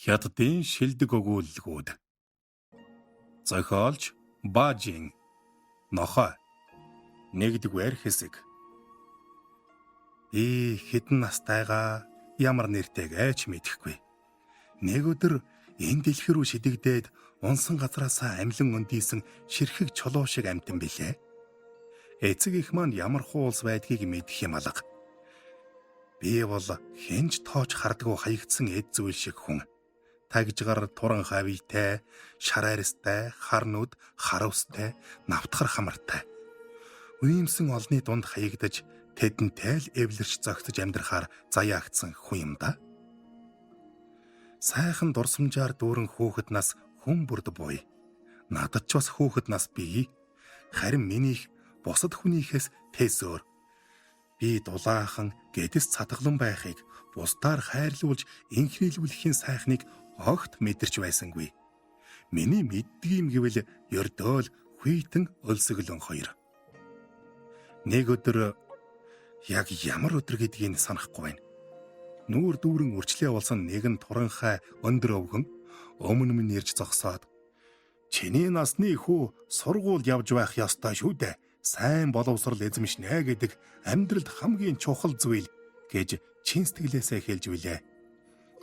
Хятадын шилдэг өгүүлэлгүүд. Зохиолч Бажин. Нохой. Нэгдүгээр хэсэг. Хэдэн настайгаа ямар нэртэйгээ ч мэдэхгүй. Нэг өдөр энэ дэлхий рүү шидэгдээд унсан газраасаа амлин өндийсэн ширхэг чулуу шиг амтан билээ. Эцэг их маань ямар хуулс байдгийг мэдэх юм алга. Би бол хинж тоож хардгуу хаягдсан эд зүйл шиг хүн. Тагжгаар туран хавьтай, шараарстай, харнууд, харуустай, навтгар хамартай. Үемсэн олны дунд хаягдаж, тэдэнтэй л эвлэрч зогтож амьдрахаар заяагцсан хүн юм да. Сайхан дурсамжаар дүүрэн хүүхэд нас хүн бүрд буй. Надад ч бас хүүхэд нас бий. Харин минийх бусад хүнийхээс тэсөөр. Би дулаахан гэдэс цатгалан байхыг бусдаар хайрлуулж инхрийлүүлэхийн сайхныг огт мэдэрч байсангүй. Миний мэддгийм гэвэл ёрдөөл хүйтэн өлсөглөн хоёр. Нэг өдөр яг ямар өдөр гэдгийг санахгүй байна. Нүүр дүүрэн үрчлээ болсон нэгэн туранхай өндөр өвгөн өмнө минь ирж зогсоод "Чиний насны хүү сургууль явж байх ёстой шүү дээ. Сайн боловсрол эзэмшнэ гэдэг амьдралд хамгийн чухал зүйл" гэж чин сэтгэлээсээ хэлж билээ.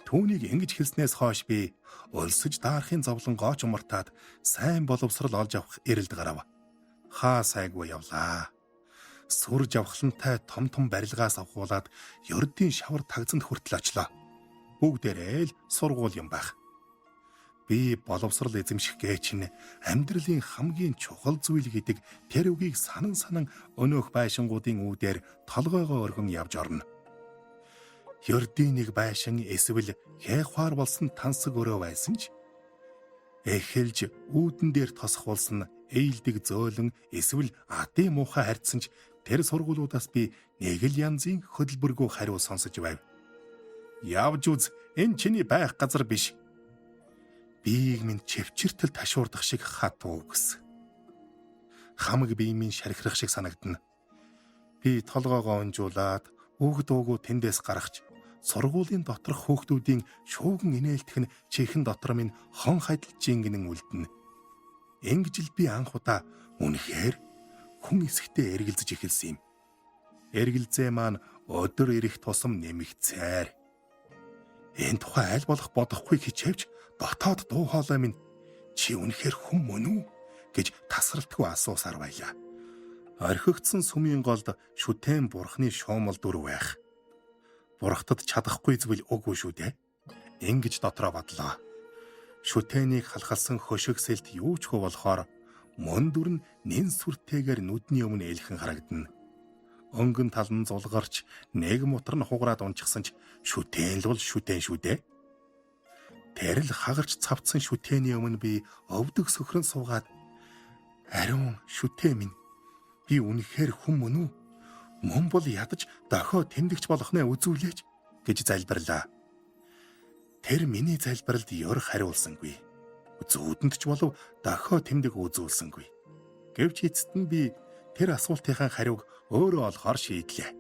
Түүнийг ингэж хэлснээс хойш би өлсөж даарахын зовлонгооч умартаад сайн боловсрол олж авах эрэлд гарав. Хаа сайгүй явлаа. Сүр жавхлантай том барилгаас авахуулаад ёрдын шавар тагзанд хүртэл очлоо. Бүгдээрээ л сургууль юм байх. Би боловсрол эзэмших гээ чинь амьдралын хамгийн чухал зүйл гэдэг тэр үгийг санан өнөөх байшингуудын үүдээр толгойгоо өргөн явж орно. Ёрдын нэг байшин эсвэл хээхвар болсон тансаг өрөө байсан ч эхэлж үүдэн дээр тосхуулсан ээлдэг зөөлөн эсвэл адын муухай харьцсан ч тэр сургуулиудаас би нэг л янзын хөдөлбөргүй хариу сонсож байв. "Явж үз, энэ чиний байх газар биш." Биеийг минь чивчиртэл ташуурдах шиг хатуу гэс. Хамаг бие минь шархирах шиг санагдана. Би толгоогоо унжуулаад үг дуугүй тэндээс гарахч сургуулийн доторх хүүхдүүдийн шууган инээлтэх нь чихэн дотор минь хон хадилж ингэнэн үлдэнэ. Ингэж л би анх удаа үнэхээр хүн эсэгтэй эргэлзэж эхэлсэн юм. Эргэлзээ маань өдөр ирэх тусам нэмэгцээр. Энэ тухай аль болох бодохгүй хичээвч дотоод дуу хоолой минь "Чи үнэхээр хүн мөн үү?" гэж тасралтгүй асуусаар байлаа. Орхигдсон сүмийн голд шүтэн бурхны шуумал дүр байх. Бурхтад чадахгүй зүйл үгүй шүү дээ. Ингэж дотроо бодлоо. Шүтэнийг халхалсан хөшигсэлт юу ч хөө болохоор мөн дүр нь нэн сүртэйгээр нүдний өмнө ээлхэн харагдана. Өнгөн тал нь зулгарч нэг мутар нь хугараад унчихсан ч шүтэн л бол шүтэн шүү дээ. Тэрл хагарч цавцсан шүтэний өмнө би өвдөг сөхрөн суугаад "Ариун шүтээ минь, би үнэхээр хүн мөн үү? Мөн бол ядаж дохио тэмдэгч болох нэ үзүүлээч" гэж залбирлаа. Тэр миний залбиралд ёр хариулсангүй. Зүүдэнд ч болов дохио тэмдэг үзүүлсэнгүй. Гэвч эцэст нь би тэр асуултынхаа хариуг өөрөө олохоор шийдлээ.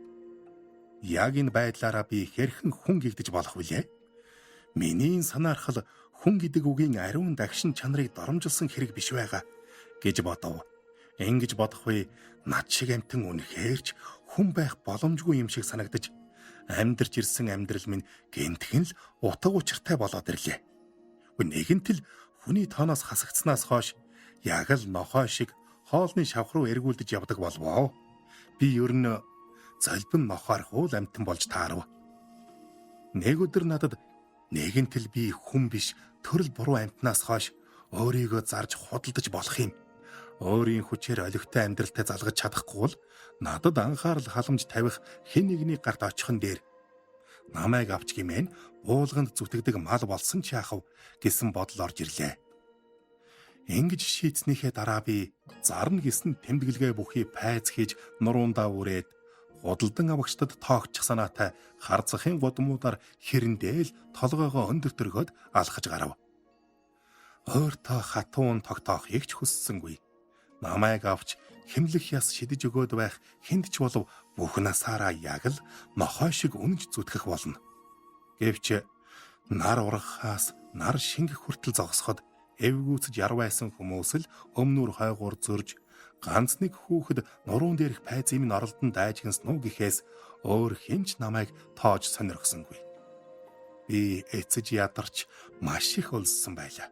Яг энэ байдлаараа би хэрхэн хүн гэгдэж болох вүлээ? Миний санаархал хүн гэдэг үгийн ариун дагшин чанарыг доромжилсан хэрэг биш байгаа гэж бодов. Ингэж бодох үе над шиг амтэн үнэхээрч хүн байх боломжгүй юм шиг санагдаж амьдарч ирсэн амьдрал минь гэмтхэн л утга учиртай болоод ирлээ. Нэгэнт л хүний тооноос хасагдсанаас хойш яг л нохой шиг хоолны шавх руу эргүүлдэж явдаг болвоо. Би ер нь золбин нохоор хуул амтан болж таарав. Нэг өдөр надад нэгэнт л би хүн биш төрөл буруу амтнаас хойш өөрийгөө зарж худалдаж болох юм. Өөрийн хүчээр олигтой амьдралтай залгаж чадахгүй бол надад анхаарал халамж тавих хэн нэгний гарт очихын дээр намайг авч гимэн буулганд зүтгэдэг мал болсон ч яахав гэсэн бодол орж ирлээ. Ингэж шийдснийхээ дараа би зарна гэсэн тэмдэглэгээ бүхий пайц хийж нуруундаа үрээд худалдан авагчдад тоогчих санаатай харцахын гудмуудаар хэрэндээ л толгойгоо өндөр төргөөд алхаж гарав. Өөртөө хатуун тогтоохыг ч хүссэнгүй. Намайг авч хэмлэх яс шидэж өгөөд байх хэнд ч болов бүх насаараа яг л нохой шиг үнэж зүтгэх болно. Гэвч нар ургахаас нар шингэх хүртэл зогсоход эвгүүцэж яр байсан хүмүүс л өмнөр хойгуур зөрж ганц нэг хүүхэд нуруунд дээрх пайзын минь оролдон дайжгэнснүү гэхээс өөр хинч намайг тоож сонирхсонгүй. Би эцэж ядарч маш их өлссөн байлаа.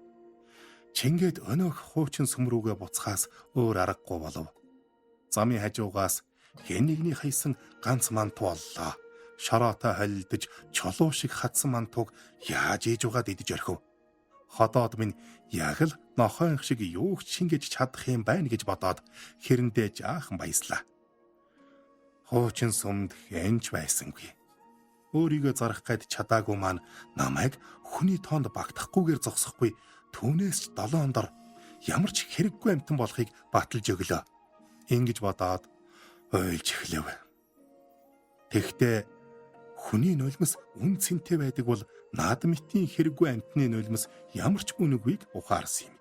Чингээд өнөөх хуучин сүм рүүгээ буцхаас өөр аргагүй болов. Замын хажуугаас хэн нэгний хайсан ганц манту боллоо. Шороотой холилдож чулуу шиг хатсан мантуг яаж ээж угаад идэж орхив. Ходоод минь яг л нохойн шиг юу ч шингэж чадах юм байна гэж бодоод хэрэндээ жаахан баяслаа. Хуучин сүмд хэнч байсангүй. Өөрийгөө зарах гээд чадаагүй маань намайг хүний тоонд багтахгүйгээр зогсохгүй түүнээс ч 7 ондор ямар ч хэрэггүй амтан болохыг баталж өглөө. Ингэж бодоод ойлж эхлэв. Тэгтээ хүний нулимс үн цэнтэй байдаг бол наадмитийн хэрэггүй амтны нулимс ямар ч үнэгүйг ухаарсан юм.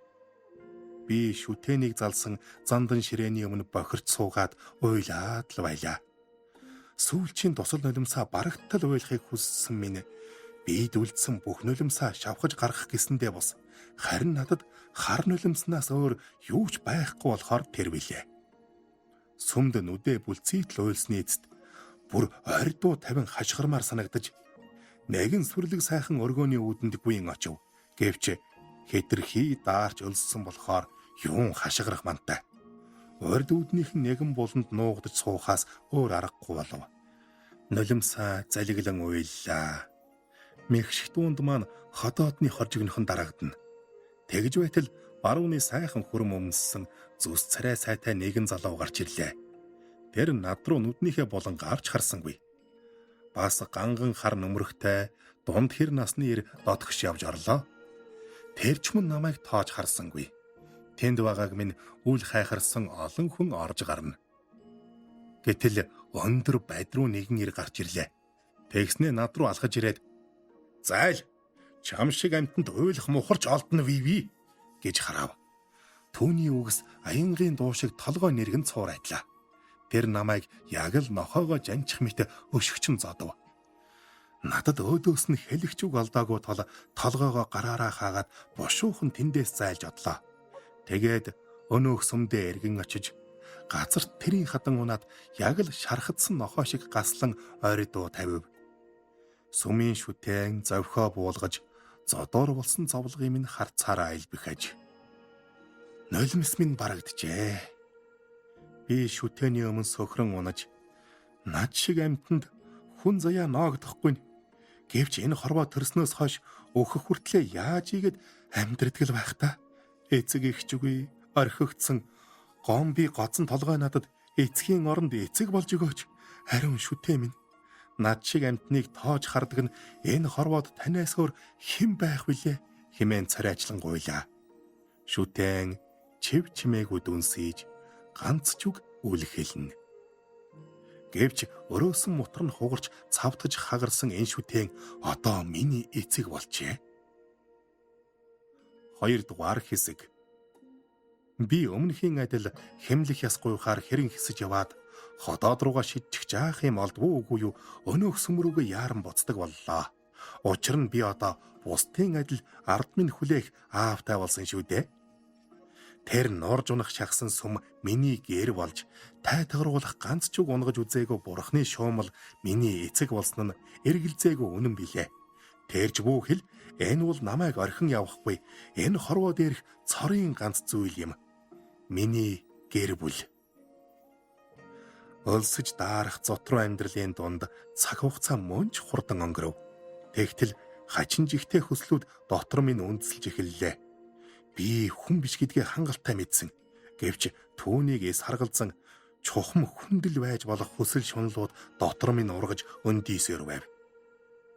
Би шүтэнийг залсан зандан ширээний өмнө бохирч суугаад уйлаад л байлаа. Сүүлчийн тусал нулимсаа барагтал уйлахыг хүссэн минь бид үлдсэн бүх нулимсаа шавхаж гаргах гэсэндээ бос харин надад хар нулимснаас өөр юу ч байхгүй болохоор тэр билээ. Сүмд нүдэ бүлцийтэл уйлсны эцэст бүр ордуу тавин хашгирмаар санагдаж нэгэн сүрлэг сайхан өргөөний үүдэнд гүйн очив. Гэвч хэтэрхий даарч өлссөн болохоор юун хашгирах мантай. Орд үүднийх нь нэгэн буланд нуугдаж суухаас өөр аргагүй болов. Нулимсаа залиглан уйллаа. Мэгших дуунд маань ходоодны хоржигнохын дарагдана. Тэгж байтал барууны сайхан хүрм өмссөн зүс царай сайтай нэгэн залуу гарч ирлээ. Тэр над руу нүднийхээ болон гарч харсангүй. Бас ганган хар нөмрөхтэй дунд хэр насны ир додгош явж орлоо. Тэр ч мөн намайг тоож харсангүй. Тэнд байгааг минь үл хайхарсан олон хүн орж гарна. Гэтэл өндөр байд руу нэгэн ир гарч ирлээ. Тэгснээ над руу алхаж ирээд "Зайл, чам шиг амтанд уйлах мухарч олдно виви" гэж харав. Түүний үгс аянгийн дуу шиг толгой нэргэн цуурайдлаа. Тэр намайг яг л нохоогоо жанчих мэт өшгчэн зодов. Надад өөдөөс нь хэлэгч үг олдоогүй тул толгоогоо гараараа хаагаад бушуухан тэндээс зайлж одлоо. Тэгээд өнөөх сүмдээ эргэн очиж газарт тэрийн хадан унаад яг л шархадсан нохоо шиг гаслан ойрдуу тавив. Сүмийн шүтэн зовхоо буулгаж зодоор болсон зовлогын минь харцаараа айлбихэж. Нулимс минь барагджээ. Би шүтэний өмнө сөхрөн унаж над шиг амтанд хүн заяа ноогдохгүй. Гэвч энэ хорвоо төрснөөс хойш өөхөх хүртлээр яаж игээд амьдрдаг л байх та. Эцэг ихчгүй орхигдсан гомби гоцон толгой надад эцгийн оронд эцэг болж өгөөч. Ариун шүтээ минь. Над шиг амтныг тоож хардаг нь энэ хорвоод танаас өөр хэн байх вүлээ хэмээн царайчлан гуйлаа. Шүтэн чив чимээгүй дүнсийж ганц ч үг үлхэлнэ. Гэвч өрөөсөн мутар нь хугарч цавтгаж хагарсан энэ шүтэн одоо миний эцэг болжээ. 2 дугаар хэсэг. Би өмнөхийн адил хэмлэх яс гуйхаар хэрэн хэсэж яваад ходоод руугаа шидчих жаах юм олдгүй үгүй юу өнөөх сүм рүүгээ яаран буцдаг боллоо. Учир нь би одоо бусдын адил ард минь хүлээх аавтай болсон шүү дээ. Тэр норж унах шахсан сүм миний гэр болж тайтгаруулах ганц ч үг унгаж үзээгүй бурхны шуумал миний эцэг болсон нь эргэлзээгүй үнэн билээ. Тэрж бүхэл энэ бол намайг орхин явахгүй энэ хорвоо дээрх цорын ганц зүйл юм. Миний гэр бүл. Өлсөж даарах зотруу амьдралын дунд цаг хугацаа мөн ч хурдан өнгөрөв. Тэгтэл хачин жигтэй хөслүүд дотор минь үндэслэж эхэллээ. Би хүн биш гэдгээ хангалттай мэдсэн. Гэвч түүнийг саргалзан чухам хүндэл байж болох хүсэл шунлууд дотор минь ургаж өндийсээр байв.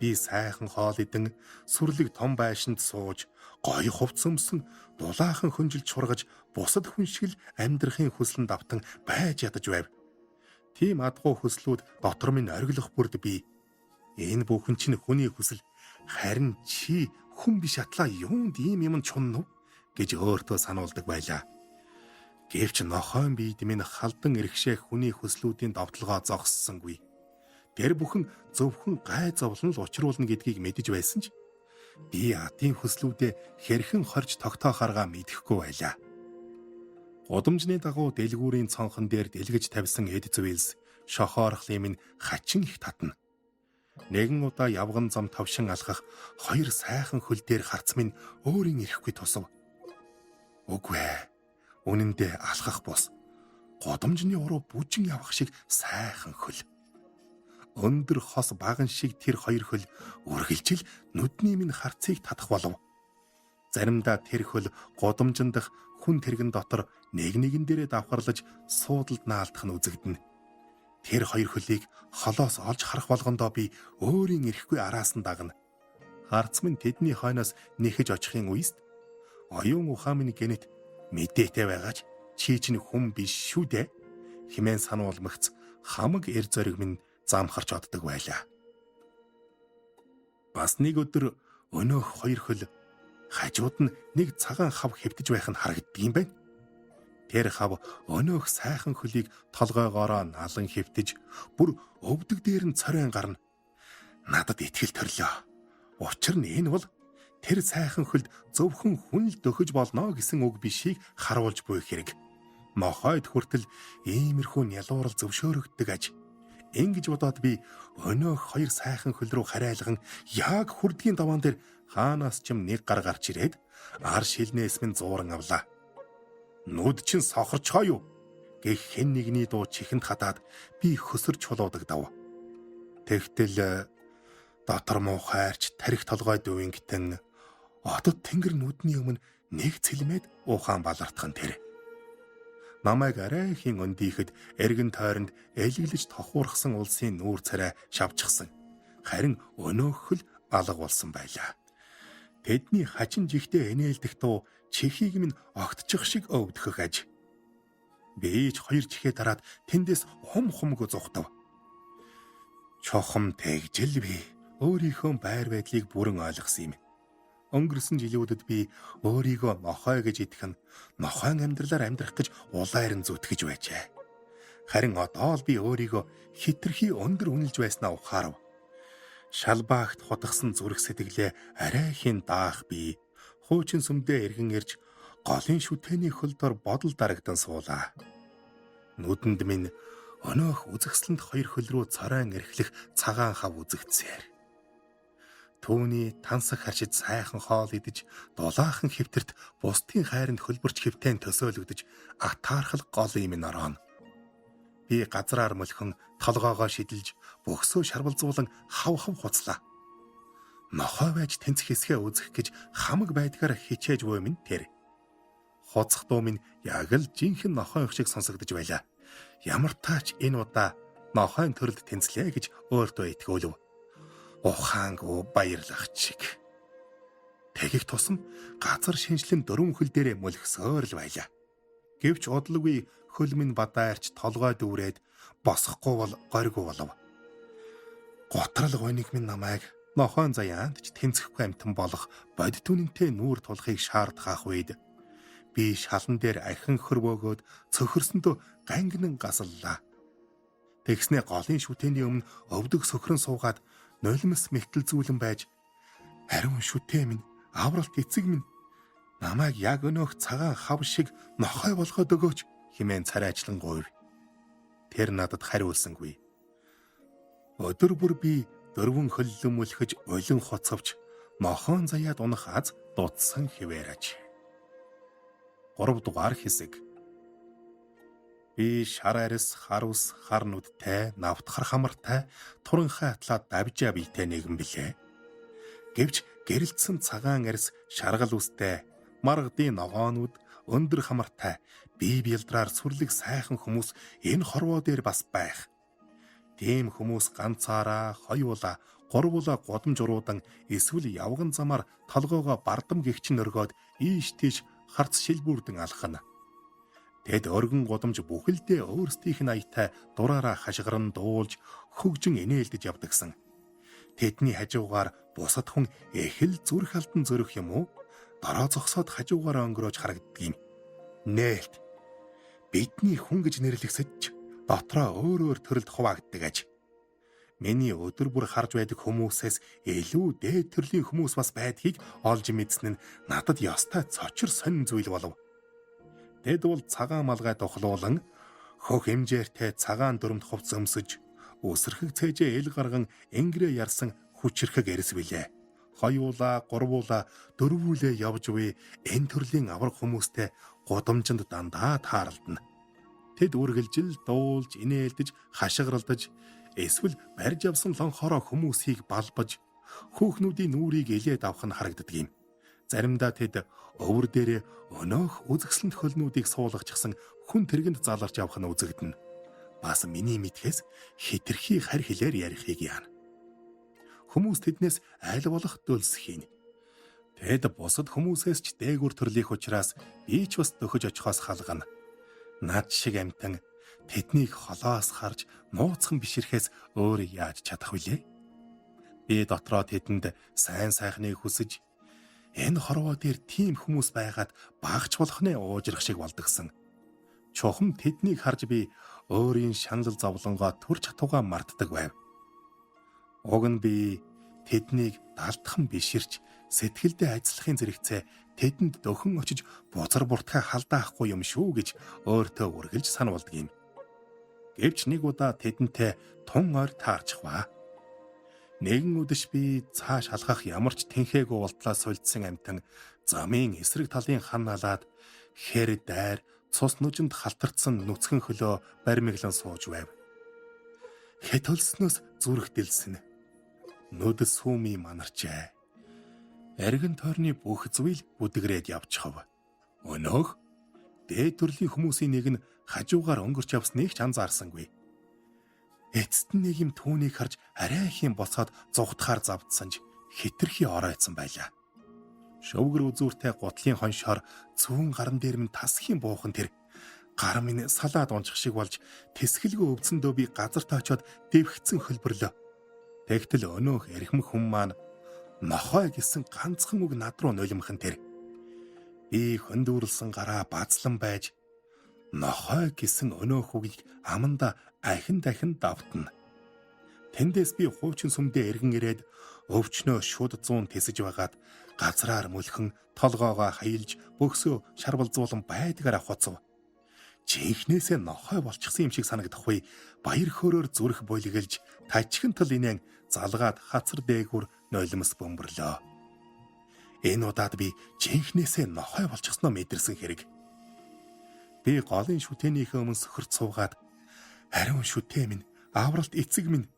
Би сайхан хоол идэн сүрлэг том байшинд сууж гоё хувц өмсөн дулаахан хөнжилж шургаж бусад хүн шиг л амьдрахын хүслэнд автан байж ядаж байв. Тийм адгуу хүслүүд дотор минь ориглох бүрд би энэ бүхэн чинь хүний хүсэл харин чи хүн биш атлаа юунд ийм юм чунна вэ гэж өөртөө сануулдаг байлаа. Гэвч нохойн биед минь халдан иргэшээх хүний хүслүүдийн довтлогоо зогссонгүй. Тэр бүхэн зөвхөн гай зовлон л учруулна гэдгийг мэдэж байсан ч би адын хүслүүдээ хэрхэн хорж тогтоохоороо мэдэхгүй байлаа. Удамжны дагуу дэлгүүрийн цонхон дээр дэлгэж тавьсан эд зүйс шохоорхлын минь хачин их татна. Нэгэн удаа явган зам товшин алхах хоёр сайхан хөл дээр харц минь өөрийн ирэхгүй тусав. Үгүй ээ. Үнэн дээр алхах бус. Годомжны уруу бүжин явах шиг сайхан хөл. Өндөр хос баган шиг тэр хоёр хөл үргэлжил нүдний минь харцыг татах болов. Заримдаа тэр хөл годомжин дах хүн тэргэн дотор нэгэн дээрээ давхарлаж суудалд наалдах нь үзэгдэнэ. Тэр хоёр хөлийг холоос олж харах болгондоо би өөрийн ирэхгүй араас нь дагна. Харц минь тэдний хойноос нэхэж очихын үест оюун ухаан минь гэнэт мэдээтэй байгаач чи чинь хүн биш шүү дээ хэмээн сануулмагц хамаг эр зориг минь замхарч оддог байлаа. Бас нэг өдөр өнөөх хоёр хөл хажууд нь нэг цагаан хав хэвтэж байх нь харагддаг юм байна. Тэр хав өнөөх сайхан хөлийг толгойгоороо налан хэвтэж бүр өвдөг дээр нь цорын гарна. Надад итгэл төрлөө. Учир нь энэ бол тэр сайхан хөлд зөвхөн хүн л дөхөж болно гэсэн үг бишийг харуулж буй хэрэг. Нохойд хүртэл иймэрхүү нялуурал зөвшөөрөгддөг аж. Ингэж бодоод би өнөөх хоёр сайхан хөл рүү харайлган яг хүрдгийн даваан дээр хаанаас ч нэг гар гарч ирээд ар шилнээс минь зууран авлаа. Нүд чин сохорчхоо юу гэх хэн нэгний дуу чихэнд хадаад би хөсөрч чулуудагдав. Тэгтэл дотор муухайрч тарих толгой дүүнгтэн отод тэнгэр нүдний өмнө нэг цэлмэд ухаан балартхан тэр. Намайг арайхийн өндийхэд эргэн тойронд элэглэж тохуурхсан улсын нүүр царай шавчихсан. Харин өнөөхөл алга болсон байлаа. Тэдний хачин жигтэй энээлдэх дуу чихийг минь огтчих шиг өвдөх аж. Би ч хоёр чихээ дараад тэндээс хумг зугтав. Чохом тэгжэл би өөрийнхөө байр байдлыг бүрэн ойлгосон юм. Өнгөрсөн жилүүдэд би өөрийгөө нохой гэж итгэн нохойн амьдралаар амьдрах гэж улайр нь зүтгэж байжээ. Харин одоо л би өөрийгөө хитрхи өндөр үнэлж байснаа ухаарав. Шалбаагт хутгсан зүрх сэтгэлээ арайхийн даах би хуучин сүмдээ эргэн ирж голын шүтээний хөл дор бодол дарагдан суулаа. Нүдэнд минь өнөөх үзэсгэлэнт хоёр хөл рүү цоройн эрхлэх цагаан хав үзэгдсээр. Түүний тансаг харшид сайхан хоол идэж дулаахан хэвтэрт бусдын хайранд хөлбөрч хэвтэн төсөөлөгдөж атаархал голын минь орооно. Би газраар мөлхөн толгоогоо шидэлж бөхсөө шарвалзуулан хав хуцлаа. Нохой байж тэнцэх хэсгээ үзэх гэж хамаг байдгаар хичээж буй минь тэр. Хуцах дуу минь яг л жинхэнэ нохой шиг сонсогдож байлаа. Ямар таач энэ удаа нохойн төрөлд тэнцлээ гэж өөртөө итгүүлв. Ухаангүй баярлах чиг. Тэгэх тусам газар шинжлэн дөрвөн хөл дээрээ мөлгсөөр л байлаа. Гэвч удлгүй хөл минь бадаарч толгой дүүрээд босохгүй бол горьгүй болов. Готрал гойныг минь намайг нохойн заяанд ч тэнцэхгүй амтан болох бодит үнэнтэй нүүр тулахыг шаардах үед би шалан дээр ахин хөрвөөгөөд цөхөрсөндөө гангнан гасаллаа. Тэгснээ голын шүтээний өмнө өвдөг сөхрөн суугаад нулимс мэгтэл зүүлэн байж ариун шүтээ минь авралт эцэг минь намайг яг өнөөх цагаан хав шиг нохой болгоод өгөөч хэмээн царайчлан гуйв. Тэр надад хариулсангүй. Өдөр бүр би дөрвөн хөллөн мөлхөж улин хоцовч нохоон заяад унах аз дутсан хിവэрэж. 3 дугаар хэсэг. Би шар арис, хар ус, хар нүдтэй, навтхар хамартай, туранхай атлаад давжаа биетэй нэгэн билээ. Гэвч гэрэлтсэн цагаан арис, шаргал үстэй, маргадын ногоонууд, өндөр хамартай, бие бэлдраар сүрлэг сайхан хүмүүс энэ хорвоо дээр бас байх. Тийм хүмүүс ганцаараа, хоёулаа, гурвуулаа годамж уруудан эсвэл явган замаар толгоогоо бардам гихчин өргөөд ийш тийш харц шилбүрдэн алхана. Тэд өргөн годамж бүхэлдээ өөрсдийнх нь аятай дураараа хашгиран дуулж хөгжин инээлдэж явдагсан. Тэдний хажуугаар бусад хүн эхэл зүрх алдан зөрөх юм уу? дороо зогсоод хажуугаараа өнгөрөөж харагддаг юм. Нээлт бидний хүн гэж нэрлэгсэж дотроо өөр төрөлд хуваагддаг аж. Миний өдөр бүр харж байдаг хүмүүсээс илүү дээд төрлийн хүмүүс бас байдгийг олж мэдсэн нь надад ёстой цочор сонин зүйл болов. Тэд бол цагаан малгай духлуулан, хөх хэмжээртэй цагаан дүрмд хувц өмсөж, өсөрхөг цээжээ ил гарган ингэрээ ярсан хүчрхэг эрс билээ. Хоёулаа, гурвуулаа, дөрвүүлээ явж буй энэ төрлийн авраг хүмүүстэй гудамжинд дандаа тааралдана. Тэд үргэлжил дуулж, инээлдэж, хашгиралдаж, эсвэл барьж авсан лонхороо хүмүүсийг балбаж, хүүхнүүдийн нүрийг илээд авах нь харагддаг юм. Заримдаа тэд өвөр дээрээ өнөөх үзэсгэлэнт хөлнүүдийг суулгачихсан хүн тэргэнд заларч явах нь үзэгдэнэ. Бас миний мэдхээс хитрхи харь хэлээр ярихыг яана. Хүмүүс тэднээс аль болох дөлсхийн. Тэд бусад хүмүүсээс ч дээгүр төрлийнх учраас би ч бас дөхөж очихоос халгана. Над шиг амтан тэднийг холоос харж нууцхан бишрэхээс өөр яаж чадах вүлээ? Би дотроо тэдэнд сайн сайхныг хүсэж, энэ хорвоо дээр тийм хүмүүс байгаад багч болох нэ уужрах шиг болдгсон. Чухам тэднийг харж би өөрийн шанал зовлонгоо төрж хатугаа мартдаг байв. Уг нь би тэднийг далдхан биширч сэтгэлдээ ажиллахын зэрэгцээ тэдэнд дөхөн очиж бузар буртгаа халдаахгүй юм шүү гэж өөртөө үргэлж сануулдаг юм. Гэвч нэг удаа тэдэнтэй тун ойр таарчихваа. Нэгэн өдөш би цааш алхах ямар ч тэнхээгүй ултлаас сольдсон амтан замын эсрэг талын хан налаад хэр дайр цус нүжинд халтарцсан нүцгэн хөлөө баримиглан сууж байв. Хэтөлснөөс зүрх дэлсэн. Нүдэс сүми манарчээ. Эргэн тойрны бүх зүйл бүдгрээд явчихав. Өнөөх дээд төрлийн хүмүүсийн нэг нь хажуугаар өнгөрч явсныг ч анзаарсангүй. Эцэст нь нэг юм түүнийг харж арай их юм боцоод зугтахаар завдсанж хитрхи оройцсон байлаа. Шөвгөр үзүүртэй гутлын хоншоор зүүн гаран дээр минь тасхийн буухан тэр гар минь салаад унчих шиг болж тэсгэлгүй өвдсөндөө би газартаа очиод дэвхцэн хөлбөрлөө. Тэгтэл өнөөх эрхэм хүн маань нохой гэсэн ганцхан үг над руу нулимхан тэр. Би хөндөөрлсөн гараа базлан байж нохой гэсэн өнөөх үгийг аманда ахин дахин давтна. Тэндээс би хуучин сүмдээ эргэн ирээд өвчнөө шууд 100 тэсэж байгаад газраар мөлхөн толгоогоо хаилж бөксөө шарвалзуулан байдгаар авахцв. Чихнээсээ нохой болчихсон юм шиг санагдах вэ? Баяр хөөрөөр зүрх болиглж тажигнтал инээн залгаад хацар дээгүр нулимс бөмбөрлөө. Энэ удаад би чихнээсээ нохой болчихсноо мэдэрсэн хэрэг. Би голын шүтээнийхээ өмнө сөхөрт суугаад ариун шүтээ минь, авралт эцэг минь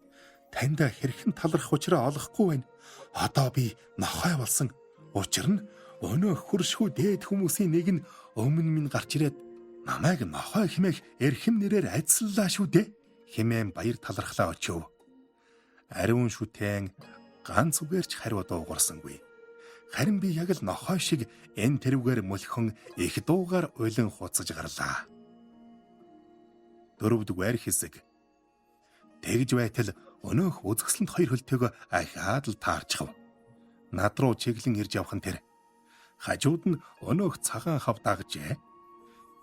танд хэрхэн талархах учраа олохгүй байна. Одоо би нохой болсон. Учир нь өнөө хөршгүй дээд хүмүүсийн нэг нь өмнө минь гарч ирээд намайг нохой хэмээх эрхэм нэрээр ажиллаа шүү дээ. Хэмээн баяр талархлаа очив. Ариун шүтэн ганц үгээрч хариу дуугарсангүй. Харин би яг л нохой шиг энэ тэрвгээр мөлхөн их дуугаар уйлан хуцаж гарлаа. 4-р хэсэг. Тэгж байтал өнөөх үзэсгэлэнт хоёр хөлтэйгөө ахаад л таарчхав. Над руу чиглэн ирж явхан тэр. Хажууд нь өнөөх цагаан хав дагжээ.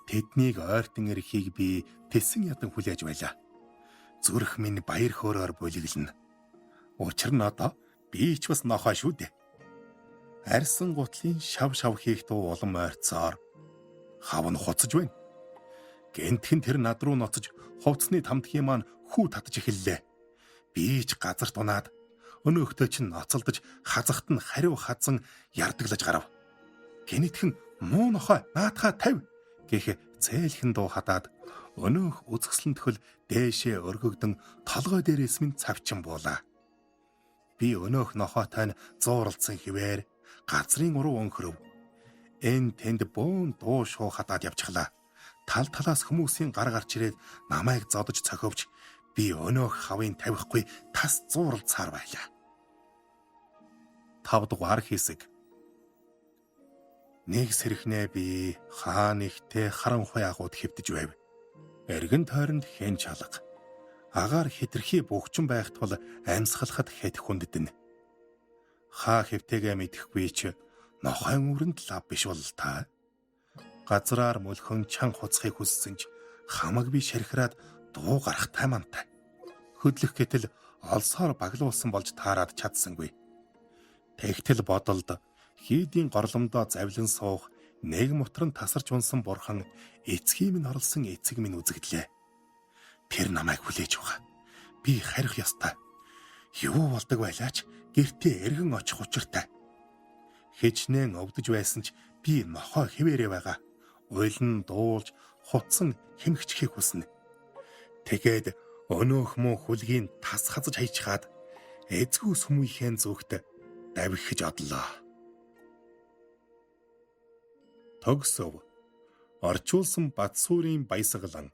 Тэднийг ойртон ирэхийг би тэсэн ядан хүлээж байлаа. Зүрх минь баяр хөөрөөр булиглана. Учир нь одоо би ч бас нохой шүү дээ. Арьсан гутлын шав хийх дуу улам ойрцоор хав нь хуцаж байна. Гэнтхэн тэр над руу ноцож хувцсны тамдгийн маань хүү татж эхэллээ. Би ч газарт унаад өнөөхтөө чинь ноцолдож хазахт нь хариу хазан ярдаглаж гарав. Гэнэтхэн муу нохой наатахаа тавь гэх цээлхэн дуу хадаад өнөөх үзэсгэлэнт хөл дээшээ өргөгдөн толгой дээрээс минь цавчин буулаа. Би өнөөх нохойтой нь зууралдсан хിവэр газрын уруу өнхрөв. Энэ тэнд бөөн дуу шуу хадаад явчихлаа. Тал талаас хүмүүсийн гар гарч ирээд намайг зодож цохивч би өнөөх хавын тавихгүй тас зууралцаар байлаа. 5-р хэсэг. Нэг сэрхнээ би хаан ихтэй харанхуй агууд хэвдэж байв. Эргэн тойронд хэн чалга. Агаар хитрхи бөгчөн байх тул амьсгалахад хэд хүнддэн. Хаа хэвтэйгээ мэдэхгүй ч нохойн өрөнд лав биш бол та газраар мөлхөн чан хуцахыг хүссэн ч хамаг би шархираад дуу гарах таймантай. Хөдлөх гэтэл олсоор баглуулсан болж таарад чадсангүй. Тэгтэл бодолд хийдийн горломдоо завлин суух нэг мутран тасарч унсан бурхан эцгийн минь орлсон эцэг минь үзэгдлээ. Тэр намайг хүлээж байгаа. Би харих ёстой. Юу болдог байлаач гэртээ эргэн очих учиртай. Хичнээн өвдөж байсан ч би нохой хэвээрээ байгаа. Уйлан дуулж хутсан хэмгчхийг хүснэ. Тэгээд өнөөх мөн хүлгийн тас хазж хайчхаад эзгүй сүмийнхээ зүгт давхиж одлоо. Тогсов орчуулсан Батсуурийн баясгалан